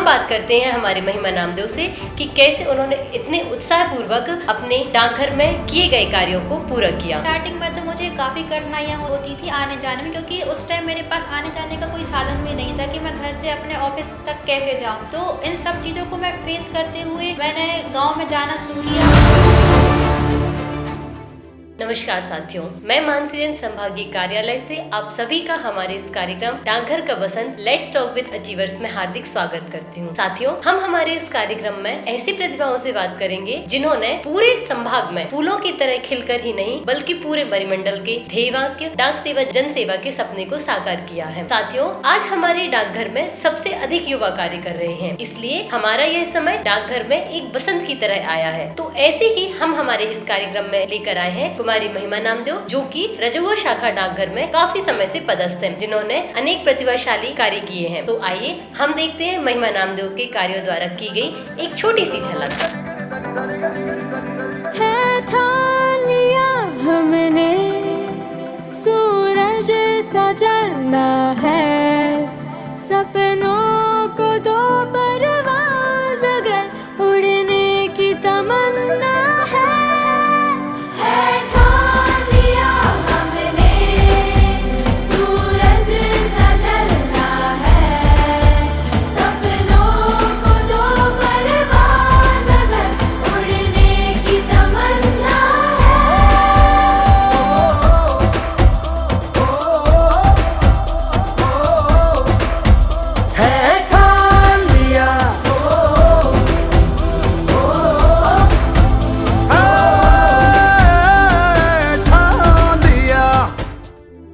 बात करते हैं हमारे महिमा नामदेव से कि कैसे उन्होंने इतने उत्साहपूर्वक अपने डाकघर में किए गए कार्यों को पूरा किया। स्टार्टिंग में तो मुझे काफी कठिनाइयाँ होती थी आने जाने में, क्योंकि उस टाइम मेरे पास आने जाने का कोई साधन भी नहीं था कि मैं घर से अपने ऑफिस तक कैसे जाऊँ। तो इन सब चीजों को मैं फेस करते हुए मैंने गाँव में जाना शुरू किया। नमस्कार साथियों, मैं मानसी जैन संभागीय कार्यालय से आप सभी का हमारे इस कार्यक्रम डाकघर का बसंत लेट्स टॉक विद अचीवर्स में हार्दिक स्वागत करती हूँ। साथियों, हम हमारे इस कार्यक्रम में ऐसी प्रतिभाओं से बात करेंगे जिन्होंने पूरे संभाग में फूलों की तरह खिलकर ही नहीं बल्कि पूरे परिमंडल के ध्येयवाक्य डाक सेवा जन सेवा के सपने को साकार किया है। साथियों, आज हमारे डाकघर में सबसे अधिक युवा कार्य कर रहे हैं, इसलिए हमारा यह समय डाकघर में एक बसंत की तरह आया है। तो ऐसे ही हम हमारे इस कार्यक्रम में लेकर आए हैं कुमारी महिमा नामदेव, जो कि रजगुआ शाखा डाकघर में काफी समय से पदस्थ हैं, जिन्होंने अनेक प्रतिभाशाली कार्य किए हैं। तो आइए हम देखते हैं महिमा नामदेव के कार्यों द्वारा की गई एक छोटी सी झलक। है ठान लिया हमने सूरज सा जलना है, सपनों को दो परवाज़ अगर उड़ने की तमन्ना है।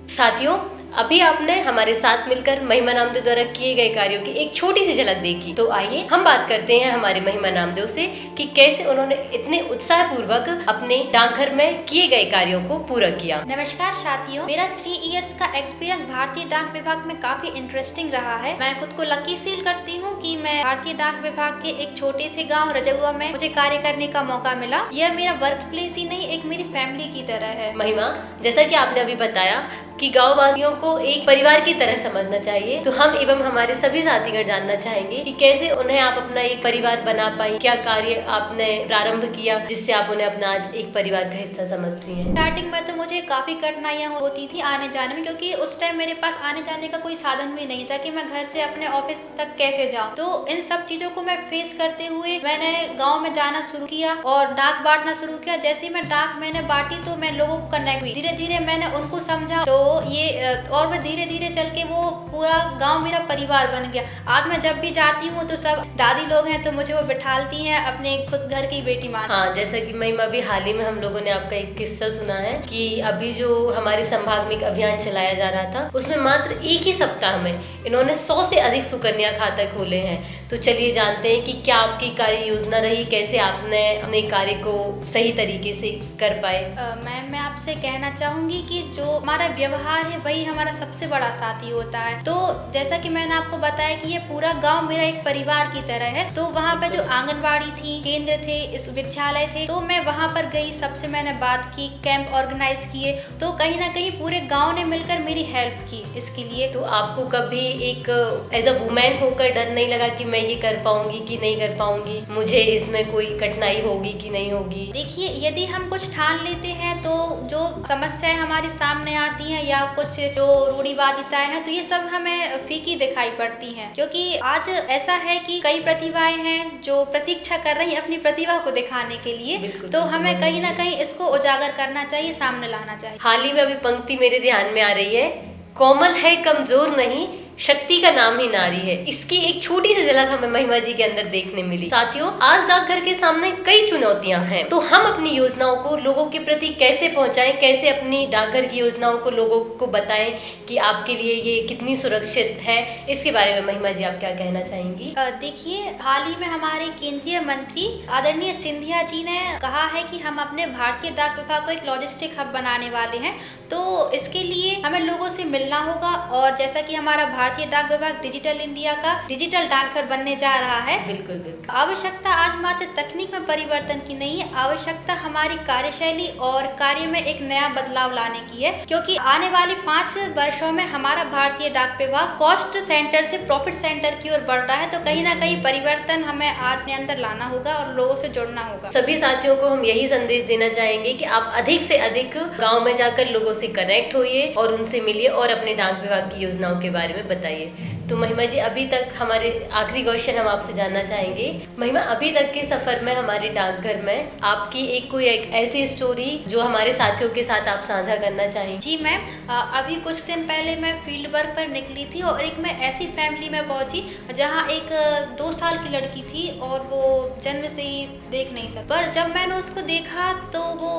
साथियों, अभी आपने हमारे साथ मिलकर महिमा नामदेव द्वारा किए गए कार्यों की एक छोटी सी झलक देखी। तो आइए हम बात करते हैं हमारे महिमा नामदेव से कि कैसे उन्होंने इतने उत्साहपूर्वक अपने डाकघर में किए गए कार्यों को पूरा किया। नमस्कार साथियों, मेरा 3 इयर्स का एक्सपीरियंस भारतीय डाक विभाग में काफी इंटरेस्टिंग रहा है। मैं खुद को लकी फील करती हूँ कि मैं भारतीय डाक विभाग के एक छोटे से गाँव रजगुआ में मुझे कार्य करने का मौका मिला। यह मेरा वर्क प्लेस ही नहीं, एक मेरी फैमिली की तरह है। महिमा, जैसा कि आपने अभी बताया कि गाँव वासियों को एक परिवार की तरह समझना चाहिए, तो हम एवं हमारे सभी साथीगण जानना चाहेंगे कि कैसे उन्हें आप अपना एक परिवार बना पाई, क्या कार्य आपने प्रारंभ किया जिससे आप उन्हें अपना आज एक परिवार का हिस्सा समझती हैं। स्टार्टिंग में तो मुझे काफी कठिनाइयाँ होती थी आने जाने में, क्योंकि उस टाइम मेरे पास आने जाने का कोई साधन भी नहीं था कि मैं घर से अपने ऑफिस तक कैसे जाऊँ। तो इन सब चीजों को मैं फेस करते हुए मैंने गाँव में जाना शुरू किया और डाक बांटना शुरू किया। जैसे ही मैं डाक मैंने बांटी तो मैं लोगों को कनेक्ट हुई, धीरे धीरे मैंने उनको समझा, तो ये और मैं धीरे धीरे चल के वो पूरा गांव मेरा परिवार बन गया। आज मैं जब भी जाती हूँ तो सब दादी लोग हैं तो मुझे वो बिठालती हैं अपने खुद घर की बेटी मान। हाँ, जैसा कि महिमा, अभी हाल ही में हम लोगों ने आपका एक किस्सा सुना है कि अभी जो हमारे संभाग में एक अभियान चलाया जा रहा था, उसमें मात्र एक ही सप्ताह में इन्होंने 100 से अधिक सुकन्या खाता खोले हैं। तो चलिए जानते हैं कि क्या आपकी कार्य योजना रही, कैसे आपने अपने कार्य को सही तरीके से कर पाए। मैम, मैं आपसे कहना चाहूंगी कि जो हमारा व्यवहार है वही हमारा सबसे बड़ा साथी होता है। तो जैसा कि मैंने आपको बताया कि ये पूरा गांव मेरा एक परिवार की तरह है। तो वहाँ पे जो आंगनबाड़ी थी, केंद्र थे, इस विद्यालय थे, तो मैं वहाँ पर गई, सबसे मैंने बात की, कैंप ऑर्गेनाइज किए। तो कहीं ना कहीं पूरे गांव ने मिलकर मेरी हेल्प की इसके लिए। तो आपको कभी एक एज अ वुमेन होकर डर नहीं लगा कि मैं ये कर पाऊंगी कि नहीं कर पाऊंगी, मुझे इसमें कोई कठिनाई होगी कि नहीं होगी? देखिए, यदि हम कुछ ठान लेते हैं तो जो समस्याएं हमारे सामने आती हैं या कुछ जो रूढ़िवादिताएं हैं, तो ये सब हमें फीकी दिखाई पड़ती हैं। क्योंकि आज ऐसा है कि कई प्रतिभाएं हैं जो प्रतीक्षा कर रही हैं अपनी प्रतिभा को दिखाने के लिए। तो हमें कहीं ना कहीं इसको उजागर करना चाहिए, सामने लाना चाहिए। हाल ही में अभी पंक्ति मेरे ध्यान में आ रही है, कोमल है कमजोर नहीं, शक्ति का नाम ही नारी है। इसकी एक छोटी सी झलक हमें महिमा जी के अंदर देखने मिली। साथियों, आज डाकघर के सामने कई चुनौतियां हैं, तो हम अपनी योजनाओं को लोगों के प्रति कैसे पहुंचाएं, कैसे अपनी डाकघर की योजनाओं को लोगों को बताएं कि आपके लिए ये कितनी सुरक्षित है, इसके बारे में महिमा जी आप क्या कहना चाहेंगी? देखिए, हाल ही में हमारे केंद्रीय मंत्री आदरणीय सिंधिया जी ने कहा है कि हम अपने भारतीय डाक विभाग को एक लॉजिस्टिक हब बनाने वाले हैं। तो इसके लिए हमें लोगों से मिलना होगा और जैसा कि हमारा भारतीय डाक विभाग डिजिटल इंडिया का डिजिटल डाकघर बनने जा रहा है। बिल्कुल बिल्कुल। आवश्यकता आज मात्र तकनीक में परिवर्तन की नहीं है, आवश्यकता हमारी कार्यशैली और कार्य में एक नया बदलाव लाने की है, क्योंकि आने वाले 5 वर्षों में हमारा भारतीय डाक विभाग कॉस्ट सेंटर से प्रॉफिट सेंटर की ओर बढ़ रहा है। तो कहीं ना कहीं परिवर्तन हमें आज के अंदर लाना होगा और लोगों से जुड़ना होगा। सभी साथियों को हम यही संदेश देना चाहेंगे कि आप अधिक से अधिक गांव में जाकर लोगों से कनेक्ट होइए और उनसे मिलिए और अपने डाक विभाग की योजनाओं के बारे में बताइए। तो महिमा जी, अभी तक हमारे आखिरी क्वेश्चन हम आपसे जानना चाहेंगे। महिमा, अभी तक के सफर में हमारे डाकघर में आपकी एक ऐसी स्टोरी जो हमारे साथियों के साथ आप साझा करना चाहेंगे? जी मैम, अभी कुछ दिन पहले मैं फील्ड वर्क पर निकली थी और एक मैं ऐसी फैमिली में पहुंची जहां एक 2 साल की लड़की थी और वो जन्म से ही देख नहीं सकती। पर जब मैंने उसको देखा तो वो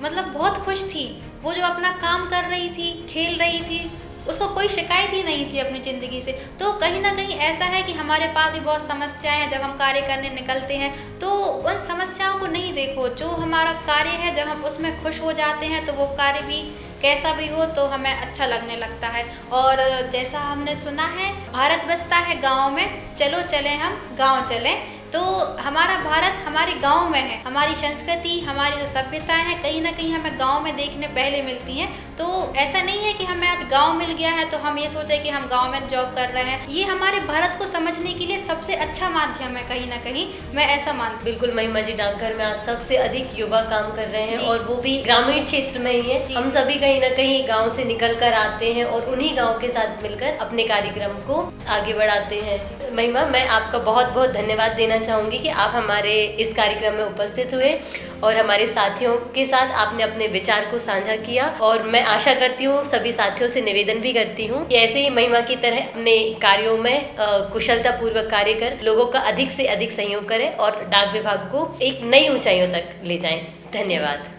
मतलब बहुत खुश थी। वो जो अपना काम कर रही थी, खेल रही थी, उसको कोई शिकायत ही नहीं थी अपनी ज़िंदगी से। तो कहीं ना कहीं ऐसा है कि हमारे पास भी बहुत समस्याएं हैं। जब हम कार्य करने निकलते हैं तो उन समस्याओं को नहीं देखो, जो हमारा कार्य है जब हम उसमें खुश हो जाते हैं तो वो कार्य भी कैसा भी हो तो हमें अच्छा लगने लगता है। और जैसा हमने सुना है, भारत बसता है गाँव में, चलो चलें हम गाँव चलें। तो हमारा भारत हमारे गांव में है। हमारी संस्कृति, हमारी जो सभ्यताएं हैं कहीं ना कहीं हमें गांव में देखने पहले मिलती हैं। तो ऐसा नहीं है कि हमें आज गांव मिल गया है तो हम ये सोचे कि हम गांव में जॉब कर रहे हैं। ये हमारे भारत को समझने के लिए सबसे अच्छा माध्यम है, कहीं ना कहीं मैं ऐसा मानती हूँ। बिल्कुल महिमा जी, डाकघर में आज सबसे अधिक युवा काम कर रहे हैं और वो भी ग्रामीण क्षेत्र में ही है। हम सभी कहीं ना कहीं गाँव से निकल कर आते हैं और उन्हीं गाँव के साथ मिलकर अपने कार्यक्रम को आगे बढ़ाते हैं। महिमा, मैं आपका बहुत बहुत धन्यवाद देना चाहूँगी कि आप हमारे इस कार्यक्रम में उपस्थित हुए और हमारे साथियों के साथ आपने अपने विचार को साझा किया। और मैं आशा करती हूँ, सभी साथियों से निवेदन भी करती हूँ कि ऐसे ही महिमा की तरह अपने कार्यों में कुशलता पूर्वक कार्य कर लोगों का अधिक से अधिक सहयोग करें और डाक विभाग को एक नई ऊंचाइयों तक ले जाएं। धन्यवाद।